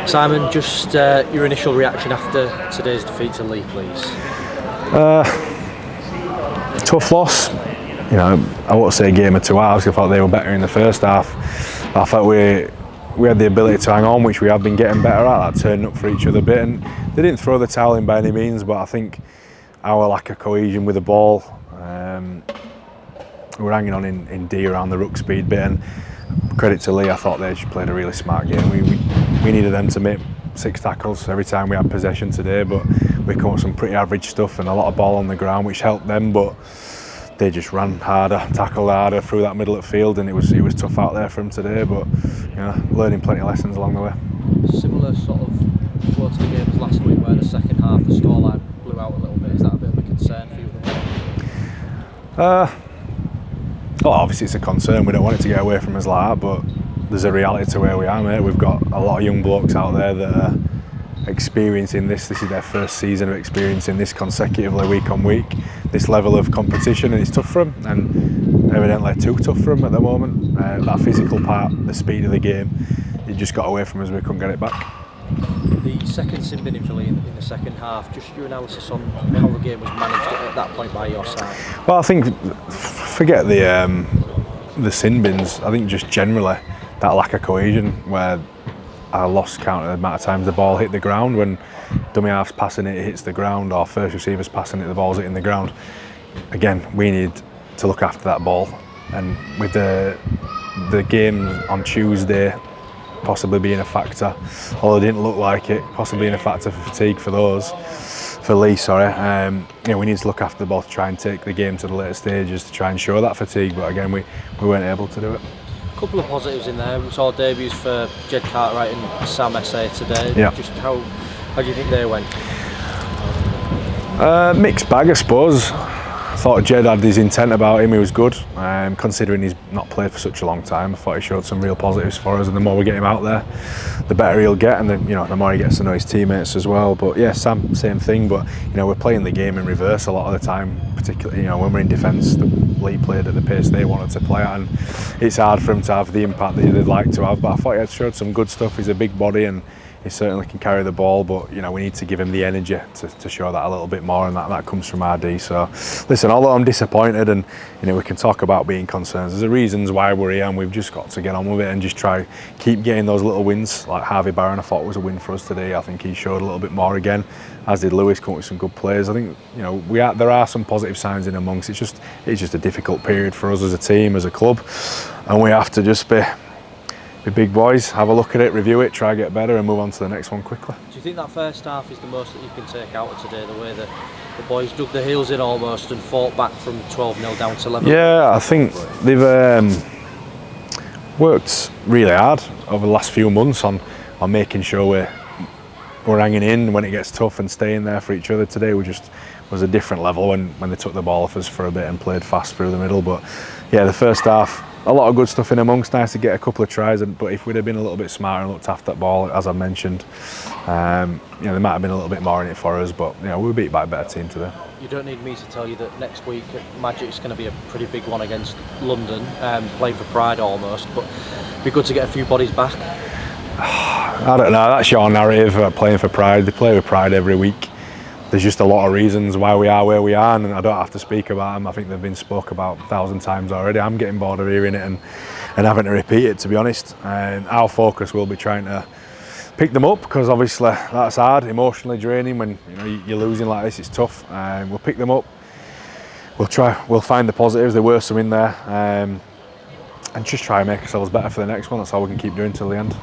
Simon, just your initial reaction after today's defeat to Leigh, please. Tough loss. You know, I won't say a game of two halves. I thought they were better in the first half. I thought we had the ability to hang on, which we have been getting better at, turning up for each other a bit. And they didn't throw the towel in by any means, but I think our lack of cohesion with the ball, we were hanging on in D around the ruck speed bit. And credit to Leigh, I thought they just played a really smart game. We needed them to make 6 tackles every time we had possession today, but we caught some pretty average stuff and a lot of ball on the ground, which helped them. But they just ran harder, tackled harder through that middle of the field, and it was tough out there for them today. But you know, learning plenty of lessons along the way. Similar sort of flow to the game as last week, where the second half the scoreline blew out a little bit. Is that a bit of a concern for you? Well, obviously it's a concern. We don't want it to get away from us like that, but there's a reality to where we are, mate. We've got a lot of young blokes out there that are experiencing this. This is their first season of experiencing this consecutively, week on week, this level of competition, and it's tough for them, and evidently too tough for them at the moment. That physical part, the speed of the game, it just got away from us. We couldn't get it back. The second sin bin in the second half, just your analysis on how the game was managed at that point by your side. Well, I think, forget the sin bins, I think just generally that lack of cohesion, where I lost count of the amount of times the ball hit the ground. When dummy half's passing it, it hits the ground, or first receiver's passing it, the ball's hitting the ground. Again, we need to look after that ball, and with the game on Tuesday possibly being a factor, although it didn't look like it, possibly being a factor for fatigue for Leigh, sorry. You know, we need to look after the ball to try and take the game to the later stages to try and show that fatigue, but again, we weren't able to do it. A couple of positives in there. We saw debuts for Jed Cartwright and Sam Essay today. Yeah. Just how do you think they went? Mixed bag, I suppose. I thought Jed had his intent about him. He was good, considering he's not played for such a long time. I thought he showed some real positives for us, and the more we get him out there, the better he'll get, and the more he gets to know his teammates as well. But yeah, Sam, same thing. But you know, we're playing the game in reverse a lot of the time, particularly when we're in defence. Leigh played at the pace they wanted to play at, and it's hard for him to have the impact that they'd like to have. But I thought he had showed some good stuff. He's a big body, and he certainly can carry the ball, but we need to give him the energy to show that a little bit more, and that comes from RD. So listen, although I'm disappointed, and we can talk about being concerned, there's reasons why we're here, and we've just got to get on with it and just try keep getting those little wins. Like Harvey Barron, I thought was a win for us today. I think he showed a little bit more again, as did Lewis, coming with some good players. I think there are some positive signs in amongst. It's just a difficult period for us as a team, as a club, and we have to just be big boys, have a look at it, review it, try to get better and move on to the next one quickly. Do you think that first half is the most that you can take out of today, the way that the boys dug their heels in almost and fought back from 12-0 down to 11? Yeah, I think they've worked really hard over the last few months on making sure we're hanging in when it gets tough and staying there for each other. Today was a different level when they took the ball off us for a bit and played fast through the middle. But yeah, the first half, a lot of good stuff in amongst. Nice to get a couple of tries, but if we'd have been a little bit smarter and looked after that ball, as I mentioned, there might have been a little bit more in it for us. But we were beat by a better team today. You don't need me to tell you that next week Magic's going to be a pretty big one against London, playing for pride almost. But it'd be good to get a few bodies back. I don't know. That's your narrative. Playing for pride, they play with pride every week. There's just a lot of reasons why we are where we are, and I don't have to speak about them. I think they've been spoke about 1,000 times already. I'm getting bored of hearing it and having to repeat it, to be honest. Our focus will be trying to pick them up, because obviously that's hard, emotionally draining. When you're losing like this, it's tough. We'll pick them up. We'll find the positives. There were some in there, and just try and make ourselves better for the next one. That's all we can keep doing till the end.